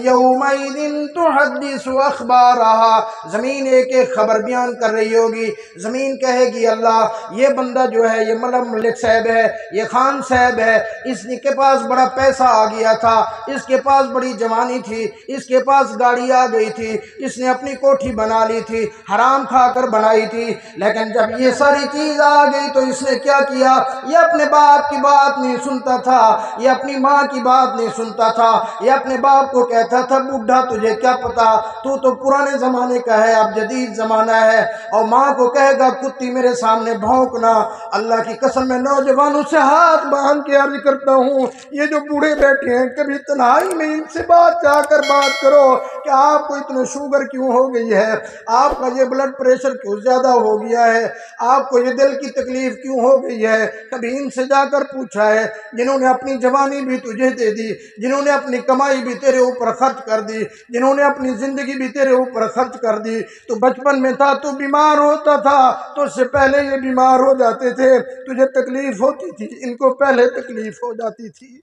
یومئذ تحدث اخبارہا، زمین ایک ایک خبر بیان کر رہی ہوگی۔ زمین کہے گی اللہ یہ بندہ جو ہے، یہ ملک ملک صاحب ہے، یہ خان صاحب ہے، اس کے پاس بڑا پیسہ آ گیا تھا، اس کے پاس بڑی جوانی تھی، اس کے پاس گاڑی آ گئی تھی، اس نے اپنی کوٹھی بنا لی تھی، حرام کھا کر بنائی تھی، لیکن جب یہ ساری چیز آ گئی تو اس نے کیا کیا؟ یہ اپنے باپ کی بات نہیں سنتا تھا، یہ اپنی ماں کی بات نہیں سنتا تھا، یہ اپنے باپ کو کہتا تھا بوڑھا تجھے کیا پتا، تو پرانے زمانے کا ہے، اب جدید زمانہ ہے، اور ماں کو کہے گا کتی میرے سامنے بھونکنا۔ اللہ کی قسم میں نوجوانوں سے ہاتھ باندھ کے عرض کرتا ہوں، یہ جو بوڑھے بیٹھے ہیں کبھی تنہائی میں ان سے جا کر بات کرو کہ آپ کو اتنا شوگر کیوں ہو گئی ہے، آپ کا یہ بلڈ پریشر کیوں زیادہ ہو گیا ہے، آپ کو یہ دل کی تکلیف کیوں ہو گئی ہے۔ کبھی ان سے جا کر پوچھا ہے جنہوں نے اپنی جوانی بھی تجھے دے دی، جنہوں نے اپنی کمائی بھی تیرے اوپر خرچ کر دی، جنہوں نے اپنی زندگی بھی تیرے اوپر خرچ کر دی، تو بچپن میں تھا تو بیمار ہوتا تھا تو اس سے پہلے یہ بیمار ہو جاتے تھے، تجھے تکلیف ہوتی تھی، ان کو پہلے تکلیف ہو جاتی تھی۔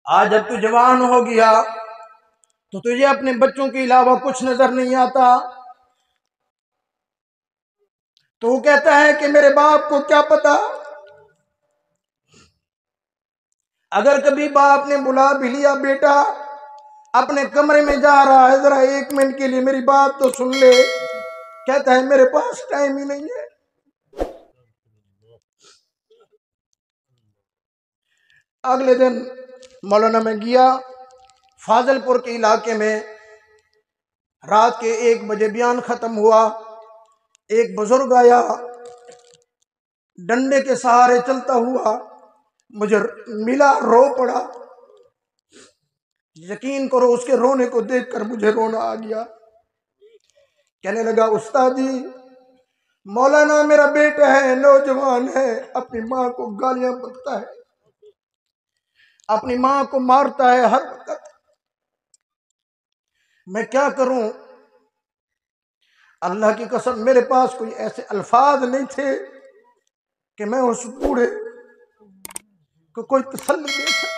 آج جب تو جوان ہو گیا تو تجھے اپنے بچوں کے علاوہ کچھ نظر نہیں آتا، تو وہ کہتا ہے کہ میرے باپ کو کیا پتا۔ اگر کبھی باپ نے بلا بھی لیا بیٹا اپنے کمرے میں جا رہا ہے ذرا 1 منٹ کے لیے میری بات تو سن لے، کہتا ہے میرے پاس ٹائم ہی نہیں ہے۔ اگلے دن مولانا میں گیا فاضل پور کے علاقے میں، رات کے 1 بجے بیان ختم ہوا، ایک بزرگ آیا ڈنڈے کے سہارے چلتا ہوا مجھے ملا، رو پڑا، یقین کرو اس کے رونے کو دیکھ کر مجھے رونا آ گیا۔ کہنے لگا استاد جی مولانا میرا بیٹا ہے، نوجوان ہے، اپنی ماں کو گالیاں بکتا ہے، اپنی ماں کو مارتا ہے ہر وقت، میں کیا کروں؟ اللہ کی قسم میرے پاس کوئی ایسے الفاظ نہیں تھے کہ میں اس بوڑھے کو کوئی تسلی دے سکتا۔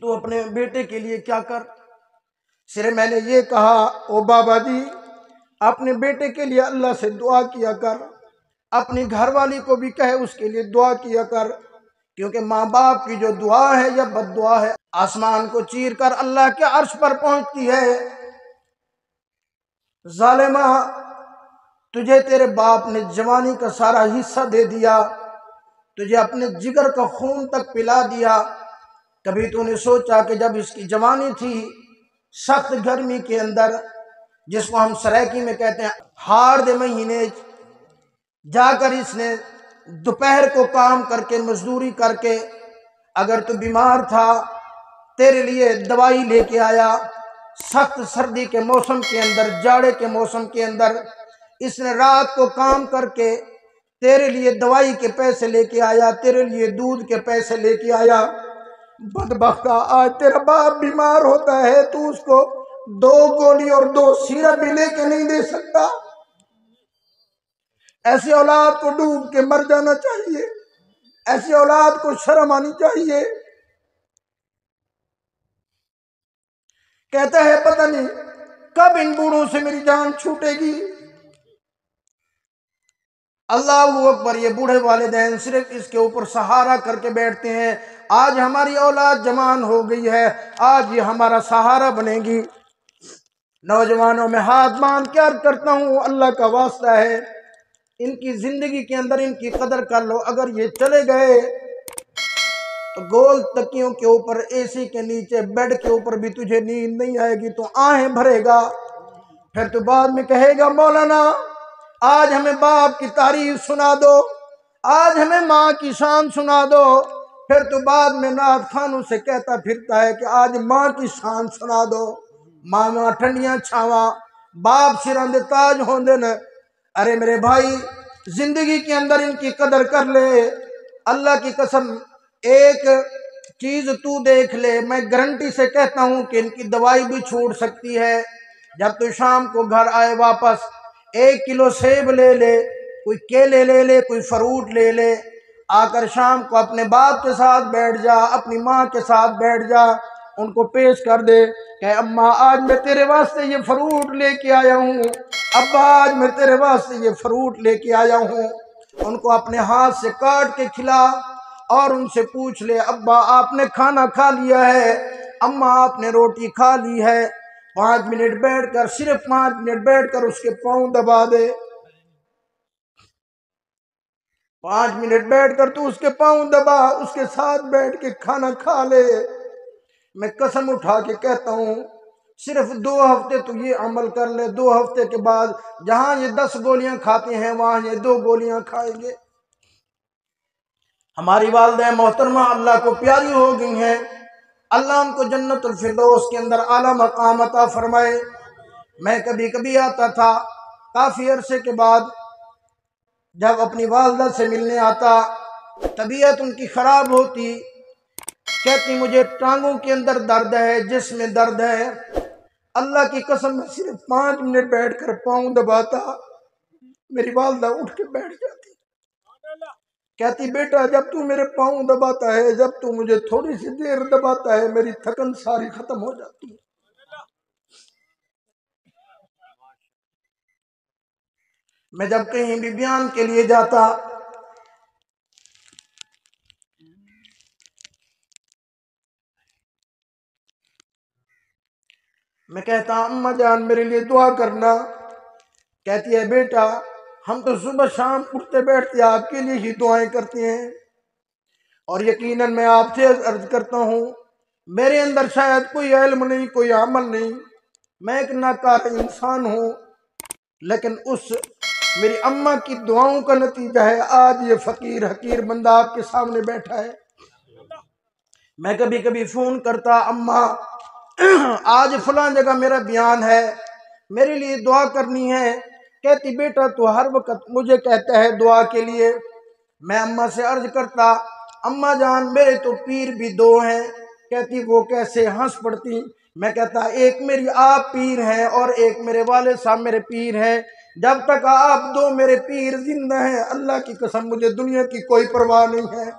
تو اپنے بیٹے کے لیے کیا کر، صرف میں نے یہ کہا او بابا جی اپنے بیٹے کے لیے اللہ سے دعا کیا کر، اپنی گھر والی کو بھی کہے اس کے لیے دعا کیا کر، کیونکہ ماں باپ کی جو دعا ہے یا بد دعا ہے آسمان کو چیر کر اللہ کے عرش پر پہنچتی ہے۔ ظالمہ تجھے تیرے باپ نے جوانی کا سارا حصہ دے دیا، تجھے اپنے جگر کا خون تک پلا دیا، کبھی تو نے سوچا کہ جب اس کی جوانی تھی سخت گرمی کے اندر جس کو ہم سریکی میں کہتے ہیں ہارد مہینے، جا کر اس نے دوپہر کو کام کر کے مزدوری کر کے اگر تو بیمار تھا تیرے لیے دوائی لے کے آیا، سخت سردی کے موسم کے اندر، جاڑے کے موسم کے اندر اس نے رات کو کام کر کے تیرے لیے دوائی کے پیسے لے کے آیا، تیرے لیے دودھ کے پیسے لے کے آیا۔ بدبختہ آج تیرا باپ بیمار ہوتا ہے تو اس کو 2 گولی اور 2 سیرپ بھی لے کے نہیں دے سکتا۔ ایسی اولاد کو ڈوب کے مر جانا چاہیے، ایسی اولاد کو شرم آنی چاہیے۔ کہتا ہے پتہ نہیں کب ان بوڑھوں سے میری جان چھوٹے گی۔ اللہ اکبر، یہ بوڑھے والدین صرف اس کے اوپر سہارا کر کے بیٹھتے ہیں۔ آج ہماری اولاد جوان ہو گئی ہے، آج یہ ہمارا سہارا بنے گی۔ نوجوانوں میں ہاتھ باندھ کے عرض کرتا ہوں اللہ کا واسطہ ہے ان کی زندگی کے اندر ان کی قدر کر لو۔ اگر یہ چلے گئے تو گول تکیوں کے اوپر، اے سی کے نیچے، بیڈ کے اوپر بھی تجھے نیند نہیں آئے گی، تو آہیں بھرے گا، پھر تو بعد میں کہے گا مولانا آج ہمیں باپ کی تعریف سنا دو، آج ہمیں ماں کی شان سنا دو، پھر تو بعد میں نعت خانوں سے کہتا پھرتا ہے کہ آج ماں کی شان سنا دو، ماں ماں ٹھنڈیاں چھاواں، باپ سراں دے تاج ہوندے نے۔ ارے میرے بھائی زندگی کے اندر ان کی قدر کر لے، اللہ کی قسم ایک چیز تو دیکھ لے، میں گارنٹی سے کہتا ہوں کہ ان کی دوائی بھی چھوٹ سکتی ہے۔ جب تو شام کو گھر آئے واپس 1 کلو سیب لے لے، کوئی کیلے لے لے، کوئی فروٹ لے لے، آ کر شام کو اپنے باپ کے ساتھ بیٹھ جا، اپنی ماں کے ساتھ بیٹھ جا، ان کو پیش کر دے کہ اماں آج میں تیرے واسطے یہ فروٹ لے کے آیا ہوں، ابا آج میں تیرے واسطے یہ فروٹ لے کے آیا ہوں۔ ان کو اپنے ہاتھ سے کاٹ کے کھلا اور ان سے پوچھ لے ابا آپ نے کھانا کھا لیا ہے، اماں آپ نے روٹی کھا لی ہے، 5 منٹ بیٹھ کر، صرف 5 منٹ بیٹھ کر اس کے پاؤں دبا دے، 5 منٹ بیٹھ کر تو اس کے پاؤں دبا، اس کے ساتھ بیٹھ کے کھانا کھا لے۔ میں قسم اٹھا کے کہتا ہوں صرف 2 ہفتے تو یہ عمل کر لے، 2 ہفتے کے بعد جہاں یہ 10 گولیاں کھاتے ہیں وہاں یہ 2 گولیاں کھائیں گے۔ ہماری والدہ محترمہ اللہ کو پیاری ہو گئی ہیں، اللہ ان کو جنت الفردوس کے اندر اعلیٰ مقام عطا فرمائے۔ میں کبھی کبھی آتا تھا، کافی عرصے کے بعد جب اپنی والدہ سے ملنے آتا، طبیعت ان کی خراب ہوتی، کہتی مجھے ٹانگوں کے اندر درد ہے، جسم میں درد ہے، اللہ کی قسم میں صرف 5 منٹ بیٹھ کر پاؤں دباتا، میری والدہ اٹھ کے بیٹھ جاتی، کہتی بیٹا جب تو میرے پاؤں دباتا ہے، جب تو مجھے تھوڑی سی دیر دباتا ہے، میری تھکن ساری ختم ہو جاتی ہے۔ میں جب کہیں بھی بیان کے لیے جاتا، میں کہتا اماں جان میرے لیے دعا کرنا، کہتی ہے بیٹا ہم تو صبح شام اٹھتے بیٹھتے آپ کے لیے ہی دعائیں کرتے ہیں، اور یقیناً میں آپ سے عرض کرتا ہوں میرے اندر شاید کوئی علم نہیں، کوئی عمل نہیں، میں ایک ناکار انسان ہوں، لیکن اس میری اماں کی دعاؤں کا نتیجہ ہے آج یہ فقیر حقیر بندہ آپ کے سامنے بیٹھا ہے۔ میں کبھی کبھی فون کرتا اماں آج فلاں جگہ میرا بیان ہے، میرے لیے دعا کرنی ہے، کہتی بیٹا تو ہر وقت مجھے کہتا ہے دعا کے لیے۔ میں اماں سے عرض کرتا اماں جان میرے تو پیر بھی 2 ہیں، کہتی وہ کیسے؟ ہنس پڑتی۔ میں کہتا ایک میری آپ پیر ہیں اور ایک میرے والد صاحب میرے پیر ہیں، جب تک آپ 2 میرے پیر زندہ ہیں اللہ کی قسم مجھے دنیا کی کوئی پرواہ نہیں ہے۔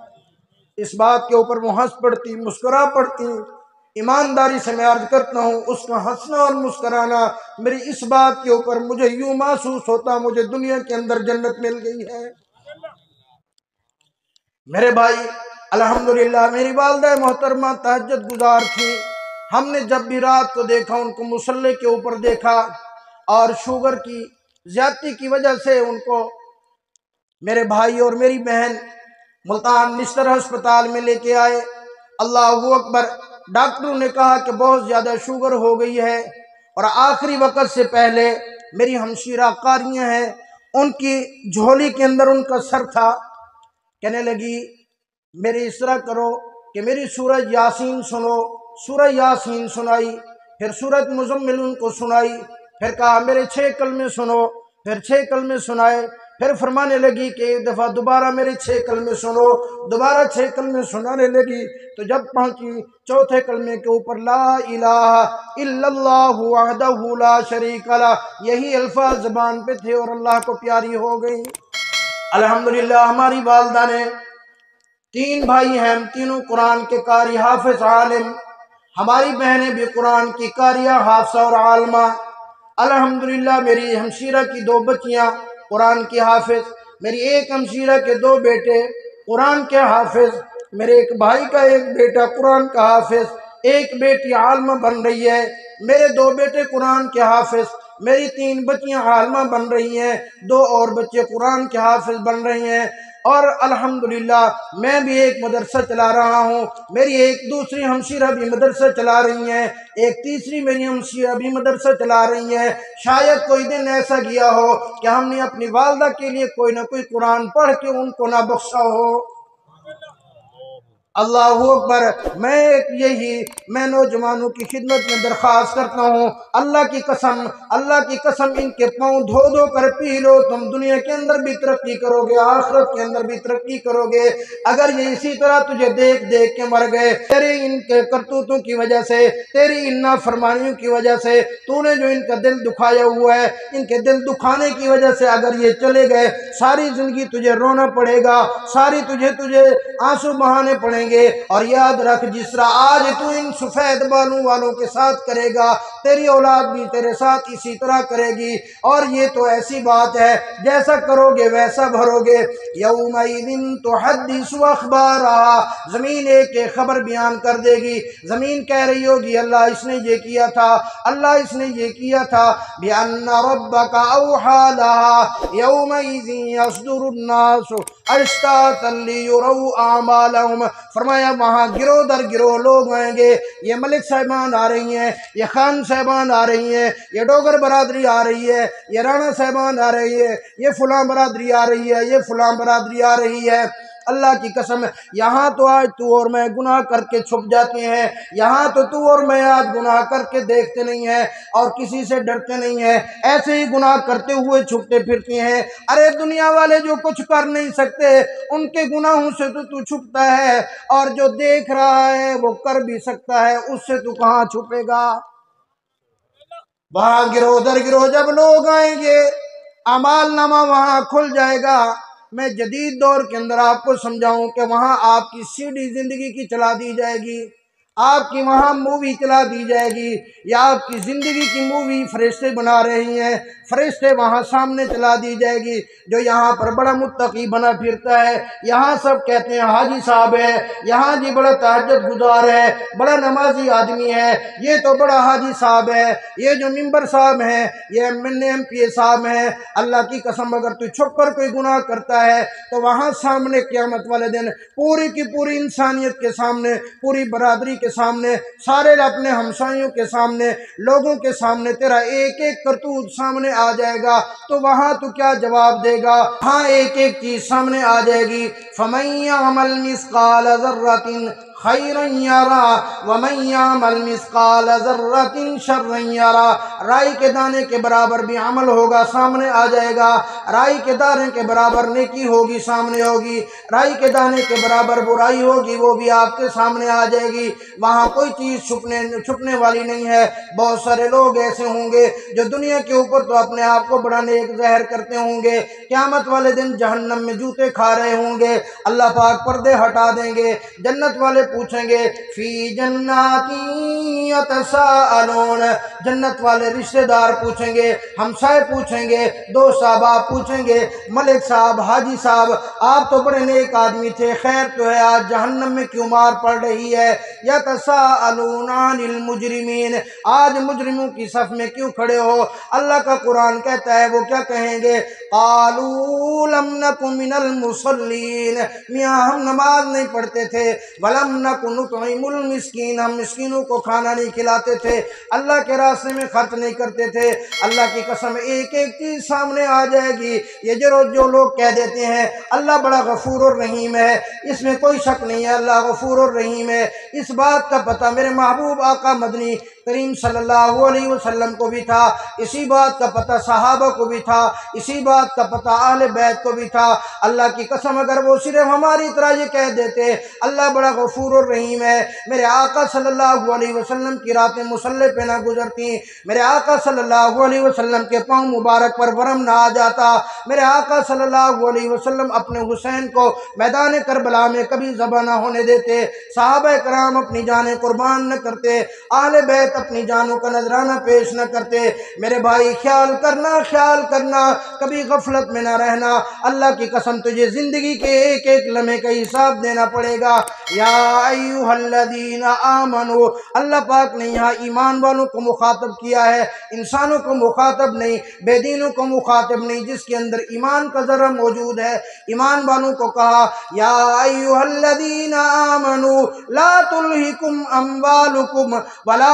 اس بات کے اوپر وہ ہنس پڑتی، مسکرا پڑتی۔ ایمانداری سے میں عرض کرتا ہوں اس کا ہنسنا اور مسکرانا میری اس بات کے اوپر مجھے یوں محسوس ہوتا مجھے دنیا کے اندر جنت مل گئی ہے۔ میرے بھائی الحمدللہ میری والدہ محترمہ تہجد گزار تھی، ہم نے جب بھی رات کو دیکھا ان کو مصلی کے اوپر دیکھا، اور شوگر کی زیادتی کی وجہ سے ان کو میرے بھائی اور میری بہن ملتان نشتر ہسپتال میں لے کے آئے، اللہ اکبر، ڈاکٹروں نے کہا کہ بہت زیادہ شوگر ہو گئی ہے، اور آخری وقت سے پہلے میری ہمشیرہ قاریاں ہیں ان کی جھولی کے اندر ان کا سر تھا، کہنے لگی میری اس طرح کرو کہ میری سورہ یاسین سنو، سورہ یاسین سنائی، پھر سورۃ مزمل ان کو سنائی، پھر کہا میرے 6 کلمے سنو، پھر 6 کلمے سنائے، پھر فرمانے لگی کہ ایک دفعہ دوبارہ میرے 6 کلمے سنو، دوبارہ 6 کلمے سنانے لگی، تو جب پہنچی چوتھے کلمے کے اوپر لا الہ الا اللہ وحدہ لا شریک لہ، یہی الفاظ زبان پہ تھے اور اللہ کو پیاری ہو گئی۔ الحمدللہ ہماری والدہ نے 3 بھائی ہیں، ہم تینوں قرآن کے قاری حافظ عالم، ہماری بہنیں بھی قرآن کی قاریہ حافظہ اور عالمہ۔ الحمدللہ میری ہمشیرہ کی 2 بچیاں قرآن کی حافظ، میری ایک ہمشیرہ کے 2 بیٹے قرآن کے حافظ، میرے ایک بھائی کا ایک بیٹا قرآن کا حافظ، ایک بیٹی عالمہ بن رہی ہے، میرے 2 بیٹے قرآن کے حافظ، میری 3 بچیاں عالمہ بن رہی ہیں، 2 اور بچے قرآن کے حافظ بن رہی ہیں، اور الحمدللہ میں بھی ایک مدرسہ چلا رہا ہوں، میری ایک دوسری ہمشیرہ بھی مدرسہ چلا رہی ہیں، ایک تیسری میری ہمشیرہ بھی مدرسہ چلا رہی ہیں۔ شاید کوئی دن ایسا گیا ہو کہ ہم نے اپنی والدہ کے لیے کوئی نہ کوئی قرآن پڑھ کے ان کو نہ بخشا ہو۔ اللہ اکبر۔ میں نوجوانوں کی خدمت میں درخواست کرتا ہوں، اللہ کی قسم ان کے پاؤں دھو دھو کر پی لو، تم دنیا کے اندر بھی ترقی کرو گے، آخرت کے اندر بھی ترقی کرو گے۔ اگر یہ اسی طرح تجھے دیکھ دیکھ کے مر گئے، تیری ان کے کرتوتوں کی وجہ سے، تیری ان نافرمانیوں کی وجہ سے، تو نے جو ان کا دل دکھایا ہوا ہے، ان کے دل دکھانے کی وجہ سے اگر یہ چلے گئے، ساری زندگی تجھے رونا پڑے گا، ساری تجھے آنسو بہانے پڑیں گے۔ اور یاد رکھ، جس طرح آج تو ان سفید بالوں والوں کے ساتھ کرے گا، تیری اولاد بھی تیرے ساتھ اسی طرح کرے گی۔ اور یہ تو ایسی بات ہے، جیسا کرو گے ویسا بھرو گے۔ یومئذ تحدث اخبارہا، زمین ایک ایک خبر بیان کر دے گی۔ زمین کہہ رہی ہوگی اللہ اس نے یہ کیا تھا، اللہ اس نے یہ کیا تھا۔ بِأَنَّ رَبَّكَ أَوْحَىٰ لَهَا يَوْمَئِذٍ يَصْدُرُ النَّاسُ أَشْتَاتًا لِيُرَوْا أَعْمَالَهُمْ۔ فرمایا وہاں گروہ در گروہ لوگ آئیں گے، یہ ملک صاحبان آ رہی ہیں، یہ خان صاحبان آ رہی ہیں، یہ ڈوگر برادری آ رہی ہے، یہ رانا صاحبان آ رہی ہے، یہ فلاں برادری آ رہی ہے، یہ فلاں برادری آ رہی ہے۔ اللہ کی قسم، یہاں تو آج تو اور میں گناہ کر کے چھپ جاتے ہیں، یہاں تو اور میں آج گناہ کر کے دیکھتے نہیں ہیں اور کسی سے ڈرتے نہیں ہیں، ایسے ہی گناہ کرتے ہوئے چھپتے پھرتے ہیں۔ ارے دنیا والے جو کچھ کر نہیں سکتے، ان کے گناہوں سے تو چھپتا ہے، اور جو دیکھ رہا ہے وہ کر بھی سکتا ہے، اس سے تو کہاں چھپے گا۔ وہاں گروہ در گروہ جب لوگ آئیں گے، اعمال نامہ وہاں کھل جائے گا۔ میں جدید دور کے اندر آپ کو سمجھاؤں کہ وہاں آپ کی سی ڈی زندگی کی چلا دی جائے گی، آپ کی وہاں مووی چلا دی جائے گی، یا آپ کی زندگی کی مووی فرشتے بنا رہی ہیں، فرشتے وہاں سامنے چلا دی جائے گی۔ جو یہاں پر بڑا متقی بنا پھرتا ہے، یہاں سب کہتے ہیں حاجی صاحب ہے، یہاں جی بڑا تہجد گزار ہے، بڑا نمازی آدمی ہے، یہ تو بڑا حاجی صاحب ہے، یہ جو ممبر صاحب ہیں، یہ ایم پی اے صاحب ہیں۔ اللہ کی قسم اگر تو چھپ کر کوئی گناہ کرتا ہے تو وہاں سامنے قیامت والے دن پوری کی پوری انسانیت کے سامنے، پوری برادری کے سامنے، سارے اپنے ہمسائیوں کے سامنے، لوگوں کے سامنے تیرا ایک ایک کرتوت سامنے آ جائے گا، تو وہاں تو کیا جواب دے گا؟ ہاں ایک ایک چیز سامنے آ جائے گی۔ فَمَن يَعْمَلْ مِثْقَالَ ذَرَّةٍ خَيْرًا يَرَهُ وَمَن يَعْمَلْ مِثْقَالَ ذَرَّةٍ شَرًّا يَرَهُ۔ رائی کے دانے کے برابر بھی عمل ہوگا، سامنے آ جائے گا۔ رائی کے دانے کے برابر نیکی ہوگی، سامنے ہوگی۔ رائی کے دانے کے برابر برائی ہوگی، وہ بھی آپ کے سامنے آ جائے گی۔ وہاں کوئی چیز چھپنے والی نہیں ہے۔ بہت سارے لوگ ایسے ہوں گے جو دنیا کے اوپر تو اپنے آپ کو بڑا نیک ظاہر کرتے ہوں گے، قیامت والے دن جہنم میں جوتے کھا رہے ہوں گے۔ اللہ پاک پردے ہٹا دیں گے، جنت والے پوچھیں گے فی جنات یتساءلون، جنت والے رشتہ دار پوچھیں گے، ہمسائے پوچھیں گے، دوست احباب پوچھیں گے، ملک صاحب، حاجی صاحب، آپ تو بڑے نیک آدمی تھے، خیر تو ہے، آج جہنم میں کیوں مار پڑ رہی ہے؟ یتساءلون عن المجرمین، آج مجرموں کی صف میں کیوں کھڑے ہو؟ اللہ کا قرآن کہتا ہے وہ کیا کہیں گے؟ قالوا لم نک من المصلین، میاں ہم نماز نہیں پڑھتے تھے، ولم نک نطعم المسکین، ہم مسکینوں کو کھانا نہیں کھلاتے تھے، اللہ کے راستے میں خرچ نہیں کرتے تھے۔ اللہ کی قسم ایک ایک چیز سامنے آ جائے گی۔ یہ جو لوگ کہہ دیتے ہیں اللہ بڑا غفور الرحیم ہے، اس میں کوئی شک نہیں ہے، اللہ غفور الرحیم ہے، اس بات کا پتہ میرے محبوب آقا مدنی کریم صلی اللہ علیہ وسلم کو بھی تھا، اسی بات کا پتہ صحابہ کو بھی تھا، اسی بات کا پتہ اہل بیت کو بھی تھا۔ اللہ کی قسم اگر وہ صرف ہماری طرح یہ کہہ دیتے اللہ بڑا غفور الرحیم ہے، میرے آقا صلی اللہ علیہ وسلم کی راتیں مصلی پہ نہ گزرتی، میرے آقا صلی اللہ علیہ وسلم کے پاؤں مبارک پر ورم نہ آ جاتا، میرے آقا صلی اللہ علیہ وسلم اپنے حسین کو میدان کربلا میں کبھی ذبح نہ ہونے دیتے، صحابہ کرام اپنی جانیں قربان نہ کرتے، اہل بیت اپنی جانوں کا نذرانہ پیش نہ کرتے۔ میرے بھائی خیال کرنا، کبھی غفلت میں نہ رہنا۔ اللہ کی قسم تجھے زندگی کے ایک ایک لمحے کا حساب دینا پڑے گا۔ یا ایھا الذین آمنوا، اللہ پاک نے یہاں ایمان والوں کو مخاطب کیا ہے، انسانوں کو مخاطب نہیں، بے دینوں کو مخاطب نہیں، جس کے اندر ایمان کا ذرہ موجود ہے، ایمان والوں کو کہا یا ایھا الذین آمنوا لا تلہکم اموالکم ولا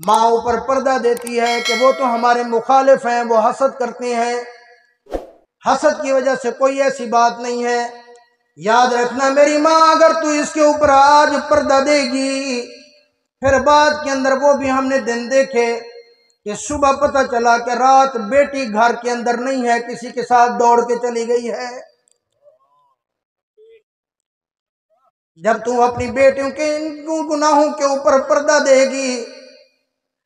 ماں اوپر پردہ دیتی ہے کہ وہ تو ہمارے مخالف ہیں، وہ حسد کرتے ہیں، حسد کی وجہ سے کوئی ایسی بات نہیں ہے۔ یاد رکھنا میری ماں، اگر تو اس کے اوپر آج پردہ دے گی، پھر بعد کے اندر وہ بھی ہم نے دن دیکھے کہ صبح پتہ چلا کہ رات بیٹی گھر کے اندر نہیں ہے، کسی کے ساتھ دوڑ کے چلی گئی ہے۔ جب تو اپنی بیٹیوں کے گناہوں کے اوپر پردہ دے گی،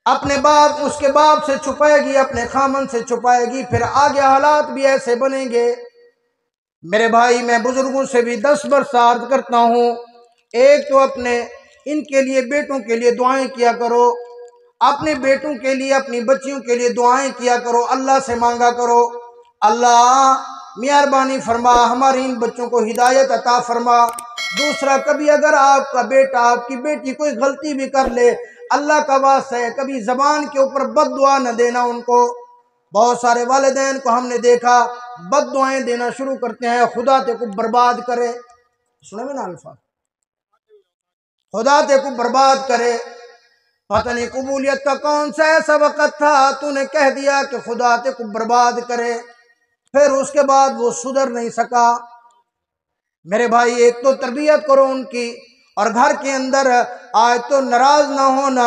اپنے باپ اس کے باپ سے چھپائے گی، اپنے خامن سے چھپائے گی، پھر آگے حالات بھی ایسے بنیں گے۔ میرے بھائی، میں بزرگوں سے بھی 10 برس عرض کرتا ہوں، ایک تو اپنے ان کے لیے بیٹوں کے لیے دعائیں کیا کرو، اپنے بیٹوں کے لیے اپنی بچیوں کے لیے دعائیں کیا کرو، اللہ سے مانگا کرو، اللہ مہربانی فرما ہماری ان بچوں کو ہدایت عطا فرما۔ دوسرا، کبھی اگر آپ کا بیٹا آپ کی بیٹی کوئی غلطی بھی کر لے، اللہ کا واسطہ ہے کبھی زبان کے اوپر بد دعا نہ دینا ان کو۔ بہت سارے والدین کو ہم نے دیکھا بد دعائیں دینا شروع کرتے ہیں، خدا تے کو برباد کرے، سنے میں نا الفاظ، خدا تے کو برباد کرے۔ پتہ نہیں قبولیت کا کون سا ایسا وقت تھا تو نے کہہ دیا کہ خدا تے کو برباد کرے، پھر اس کے بعد وہ سدھر نہیں سکا۔ میرے بھائی، ایک تو تربیت کرو ان کی، اور گھر کے اندر آج تو ناراض نہ ہونا،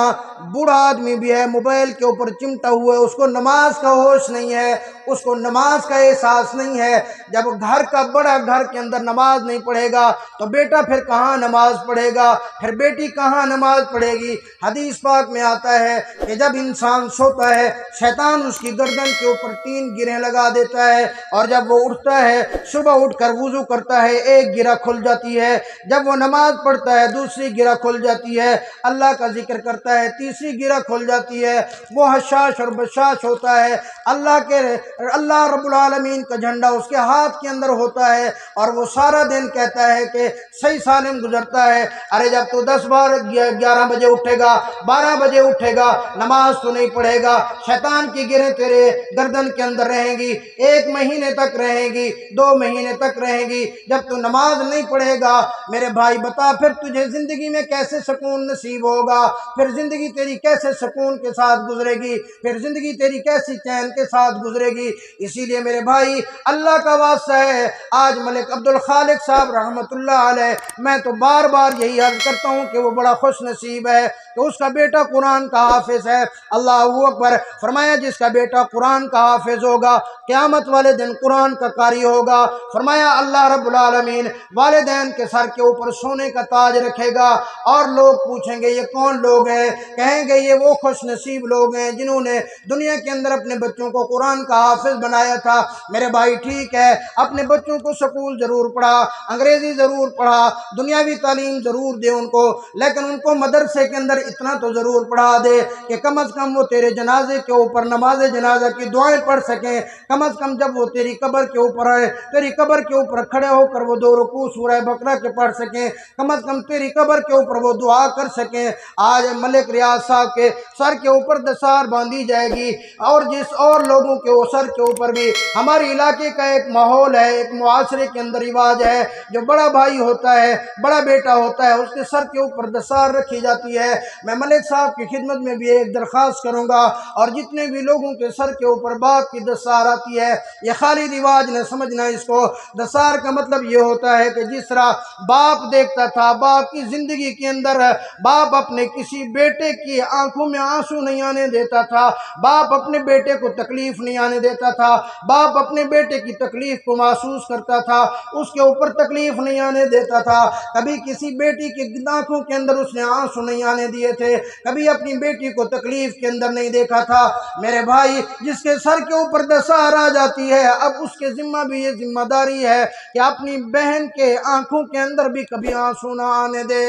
بوڑھا آدمی بھی ہے موبائل کے اوپر چمٹا ہوا ہے، اس کو نماز کا ہوش نہیں ہے، اس کو نماز کا احساس نہیں ہے۔ جب گھر کا بڑا گھر کے اندر نماز نہیں پڑھے گا تو بیٹا پھر کہاں نماز پڑھے گا، پھر بیٹی کہاں نماز پڑھے گی۔ حدیث پاک میں آتا ہے کہ جب انسان سوتا ہے، شیطان اس کی گردن کے اوپر 3 گرہیں لگا دیتا ہے، اور جب وہ اٹھتا ہے صبح اٹھ کر وضو کرتا ہے، ایک گرہ کھل جاتی ہے، جب وہ نماز پڑھتا ہے دوسری گرہ کھل جاتی ہے، اللہ کا ذکر کرتا ہے تیسری گرہ کھل جاتی ہے، وہ حشاش اور بشاش ہوتا ہے، اللہ رب العالمین کا جھنڈا اس کے ہاتھ کے اندر ہوتا ہے، اور وہ سارا دن کہتا ہے کہ صحیح سالم گزرتا ہے۔ ارے جب تو 11 بجے اٹھے گا، 12 بجے اٹھے گا، نماز تو نہیں پڑھے گا، شیطان کی گرہیں تیرے گردن کے اندر رہیں گی، 1 مہینے تک رہیں گی، 2 مہینے تک رہیں گی۔ جب تو نماز نہیں پڑھے گا میرے بھائی، بتا پھر تجھے زندگی میں کیسے سکون نصیب ہوگا، پھر زندگی تیری کیسے سکون کے ساتھ گزرے گی، پھر زندگی تیری کیسی چین کے ساتھ گزرے گی۔ اسی لیے میرے بھائی، اللہ کا واسطہ ہے، آج ملک عبدالخالق صاحب رحمت اللہ علیہ، میں تو بار بار یہی عرض کرتا ہوں کہ وہ بڑا خوش نصیب ہے کہ اس کا بیٹا قرآن کا حافظ ہے۔ اللہ اکبر، فرمایا جس کا بیٹا قرآن کا حافظ ہوگا قیامت والے دن قرآن کا قاری ہوگا۔ فرمایا اللہ رب العالمین والدین کے سر کے اوپر سونے کا تاج رکھے گا، اور لوگ پوچھیں گے یہ کون لوگ ہیں، کہیں گے یہ وہ خوش نصیب لوگ ہیں جنہوں نے دنیا کے اندر اپنے بچوں کو قرآن کا حافظ بنایا تھا۔ میرے بھائی ٹھیک ہے، اپنے بچوں کو سکول ضرور پڑھا، انگریزی ضرور پڑھا، دنیاوی تعلیم ضرور دے ان کو، لیکن ان کو مدرسے کے اندر اتنا تو ضرور پڑھا دے کہ کم از کم وہ تیرے جنازے کے اوپر نماز جنازہ کی دعائیں پڑھ سکیں، کم از کم جب وہ تیری قبر کے اوپر ہے، تیری قبر کے اوپر کھڑے ہو کر وہ 2 رکوع سورہ بقرہ کے پڑھ سکیں، کم از کم تیری قبر کے اوپر وہ دعا کر سکیں۔ آج ملک ریاض صاحب کے سر کے اوپر دستار باندھی جائے گی، اور جس اور لوگوں کے سر کے اوپر بھی ہمارے علاقے کا ایک ماحول ہے، ایک معاشرے کے اندر رواج ہے، جو بڑا بھائی ہوتا ہے، بڑا بیٹا ہوتا ہے، اس کے سر کے اوپر دستار رکھی جاتی ہے۔ میں ملک صاحب کی خدمت میں بھی ایک درخواست کروں گا، اور جتنے بھی لوگوں کے سر کے اوپر باپ کی دستار آتی ہے، یہ خالی رواج نہ سمجھنا اس کو، دستار کا مطلب یہ ہوتا ہے کہ جس طرح باپ دیکھتا تھا، باپ کی زندگی کے اندر باپ اپنے کسی بیٹے کی آنکھوں میں آنسو نہیں آنے دیتا تھا، باپ اپنے بیٹے کو تکلیف نہیں آنے دیتا تھا، باپ اپنے بیٹے کی تکلیف کو محسوس کرتا تھا، اس کے اوپر تکلیف نہیں آنے دیتا تھا، کبھی کسی بیٹی کی آنکھوں کے اندر اس نے آنسو نہیں آنے دیے تھے، کبھی اپنی بیٹی کو تکلیف کے اندر نہیں دیکھا تھا۔ میرے بھائی، جس کے سر کے اوپر دستار آ جاتی ہے، اب اس کے ذمہ بھی یہ ذمہ داری ہے کہ اپنی بہن کے آنکھوں کے اندر بھی کبھی آنسو نہ آنے دے۔